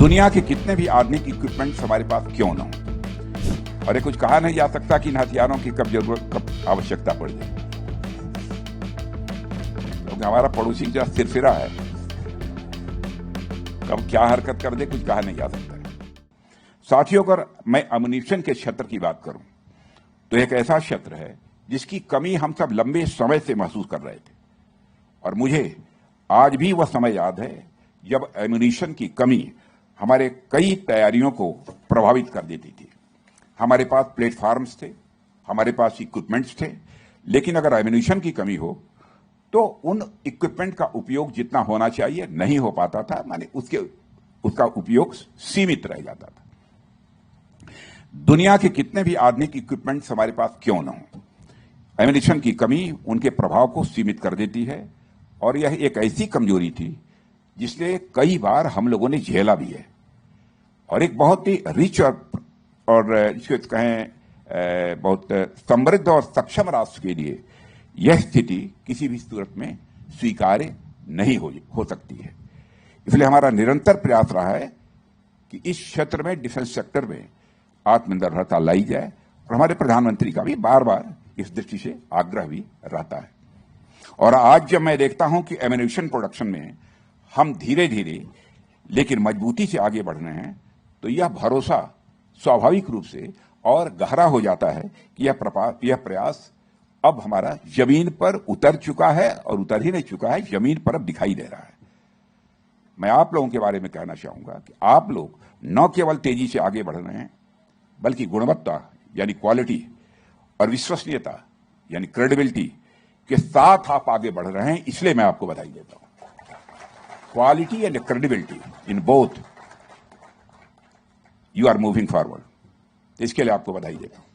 दुनिया के कितने भी आधुनिक इक्विपमेंट्स हमारे पास क्यों न हो, और ये कुछ कहा नहीं जा सकता कि इन हथियारों की कब जरूरत कब आवश्यकता पड़ जाए, क्योंकि हमारा पड़ोसी जो सिरफिरा है कब क्या हरकत कर दे कुछ कहा नहीं जा सकता। साथियों, अगर मैं अम्युनिशन के क्षेत्र की बात करूं तो एक ऐसा क्षेत्र है जिसकी कमी हम सब लंबे समय से महसूस कर रहे थे, और मुझे आज भी वह समय याद है जब एम्युनिशन की कमी हमारे कई तैयारियों को प्रभावित कर देती थी। हमारे पास प्लेटफॉर्म्स थे, हमारे पास इक्विपमेंट्स थे, लेकिन अगर एम्युनिशन की कमी हो तो उन इक्विपमेंट का उपयोग जितना होना चाहिए नहीं हो पाता था, माने उसका उपयोग सीमित रह जाता था। दुनिया के कितने भी आधुनिक इक्विपमेंट्स हमारे पास क्यों न हो, एम्युनिशन की कमी उनके प्रभाव को सीमित कर देती है, और यह एक ऐसी कमजोरी थी जिसने कई बार हम लोगों ने झेला भी है। और एक बहुत ही रिच और इसको कहें बहुत समृद्ध और सक्षम राष्ट्र के लिए यह स्थिति किसी भी सूरत में स्वीकार्य नहीं हो सकती है। इसलिए हमारा निरंतर प्रयास रहा है कि इस क्षेत्र में, डिफेंस सेक्टर में आत्मनिर्भरता लाई जाए, और हमारे प्रधानमंत्री का भी बार बार इस दृष्टि से आग्रह भी रहता है। और आज जब मैं देखता हूं कि एम्युनिशन प्रोडक्शन में हम धीरे धीरे लेकिन मजबूती से आगे बढ़ रहे हैं, तो यह भरोसा स्वाभाविक रूप से और गहरा हो जाता है कि यह प्रयास अब हमारा जमीन पर उतर चुका है, और उतर ही नहीं चुका है, जमीन पर अब दिखाई दे रहा है। मैं आप लोगों के बारे में कहना चाहूंगा कि आप लोग न केवल तेजी से आगे बढ़ रहे हैं, बल्कि गुणवत्ता यानी क्वालिटी और विश्वसनीयता यानी क्रेडिबिलिटी के साथ आप आगे बढ़ रहे हैं। इसलिए मैं आपको बधाई देता हूं। Quality and credibility in both you are moving forward, इसके लिए आपको बधाई देता हूं।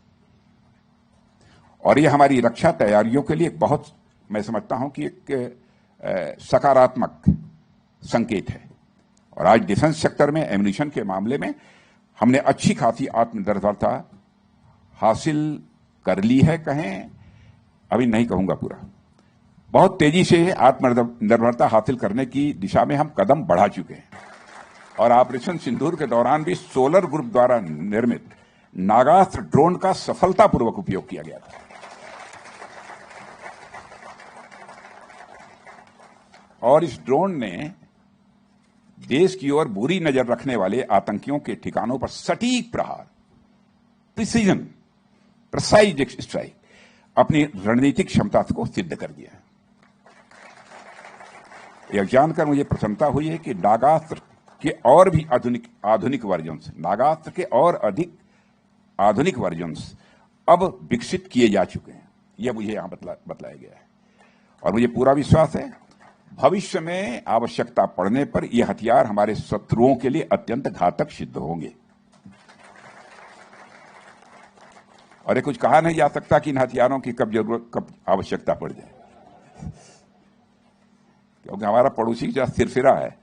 और यह हमारी रक्षा तैयारियों के लिए बहुत, मैं समझता हूं कि एक सकारात्मक संकेत है। और आज डिफेंस सेक्टर में एम्युनिशन के मामले में हमने अच्छी खासी आत्मनिर्भरता हासिल कर ली है, कहें अभी नहीं कहूंगा पूरा, बहुत तेजी से आत्मनिर्भरता हासिल करने की दिशा में हम कदम बढ़ा चुके हैं। और ऑपरेशन सिंदूर के दौरान भी सोलर ग्रुप द्वारा निर्मित नागास्त्र ड्रोन का सफलतापूर्वक उपयोग किया गया था, और इस ड्रोन ने देश की ओर बुरी नजर रखने वाले आतंकियों के ठिकानों पर सटीक प्रहार, प्रिसाइज स्ट्राइक, अपनी रणनीतिक क्षमता को सिद्ध कर दिया है। यह जानकर मुझे प्रसन्नता हुई है कि नागास्त्र के और भी आधुनिक वर्जन्स, नागास्त्र के और अधिक आधुनिक वर्जन्स अब विकसित किए जा चुके हैं। यह मुझे यहां बतलाया गया है, और मुझे पूरा विश्वास है भविष्य में आवश्यकता पड़ने पर यह हथियार हमारे शत्रुओं के लिए अत्यंत घातक सिद्ध होंगे। और ये कुछ कहा नहीं जा सकता कि इन हथियारों की कब आवश्यकता पड़ जाए, क्योंकि हमारा पड़ोसी जो सिरफिरा है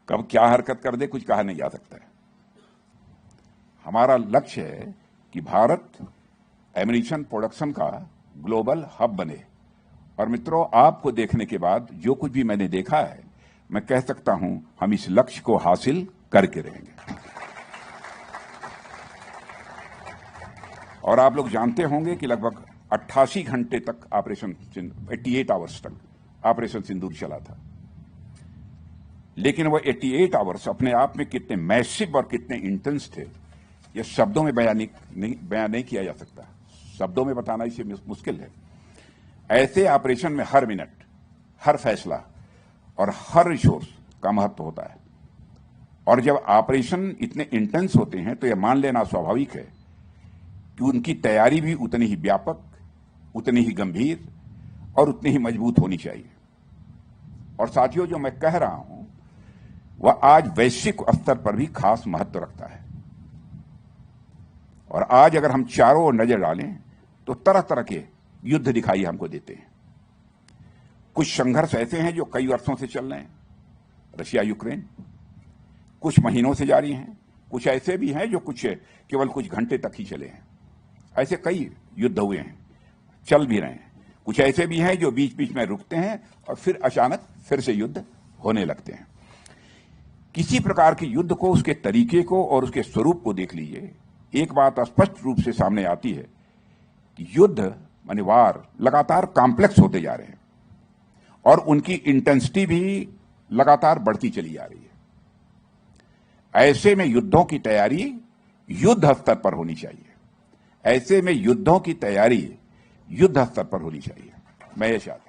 कब क्या हरकत कर दे कुछ कहा नहीं जा सकता है। हमारा लक्ष्य है कि भारत एम्युनिशन प्रोडक्शन का ग्लोबल हब बने। और मित्रों, आपको देखने के बाद जो कुछ भी मैंने देखा है, मैं कह सकता हूं हम इस लक्ष्य को हासिल करके रहेंगे। और आप लोग जानते होंगे कि लगभग 88 घंटे तक 88 आवर्स तक ऑपरेशन सिंदूर चला था, लेकिन वह 88 आवर्स अपने आप में कितने मैसिव और कितने इंटेंस थे, यह शब्दों में बयान नहीं किया जा सकता। शब्दों में बताना इसे मुश्किल है। ऐसे ऑपरेशन में हर मिनट, हर फैसला और हर रिसोर्स का महत्व होता है। और जब ऑपरेशन इतने इंटेंस होते हैं तो यह मान लेना स्वाभाविक है कि उनकी तैयारी भी उतनी ही व्यापक, उतनी ही गंभीर और उतनी ही मजबूत होनी चाहिए। और साथियों, जो मैं कह रहा हूं वह आज वैश्विक स्तर पर भी खास महत्व रखता है। और आज अगर हम चारों ओर नजर डालें तो तरह तरह के युद्ध दिखाई हमको देते हैं। कुछ संघर्ष ऐसे हैं जो कई वर्षों से चल रहे हैं, रशिया यूक्रेन, कुछ महीनों से जारी हैं, कुछ ऐसे भी हैं जो केवल कुछ घंटे तक ही चले हैं। ऐसे कई युद्ध हुए हैं, चल भी रहे हैं। कुछ ऐसे भी हैं जो बीच बीच में रुकते हैं और फिर अचानक फिर से युद्ध होने लगते हैं। किसी प्रकार के युद्ध को, उसके तरीके को और उसके स्वरूप को देख लीजिए, एक बात स्पष्ट रूप से सामने आती है कि युद्ध माने वार लगातार कॉम्प्लेक्स होते जा रहे हैं और उनकी इंटेंसिटी भी लगातार बढ़ती चली जा रही है। ऐसे में युद्धों की तैयारी युद्ध स्तर पर होनी चाहिए। ऐसे में युद्धों की तैयारी युद्ध स्तर पर होनी चाहिए। मैं ये चाहता हूं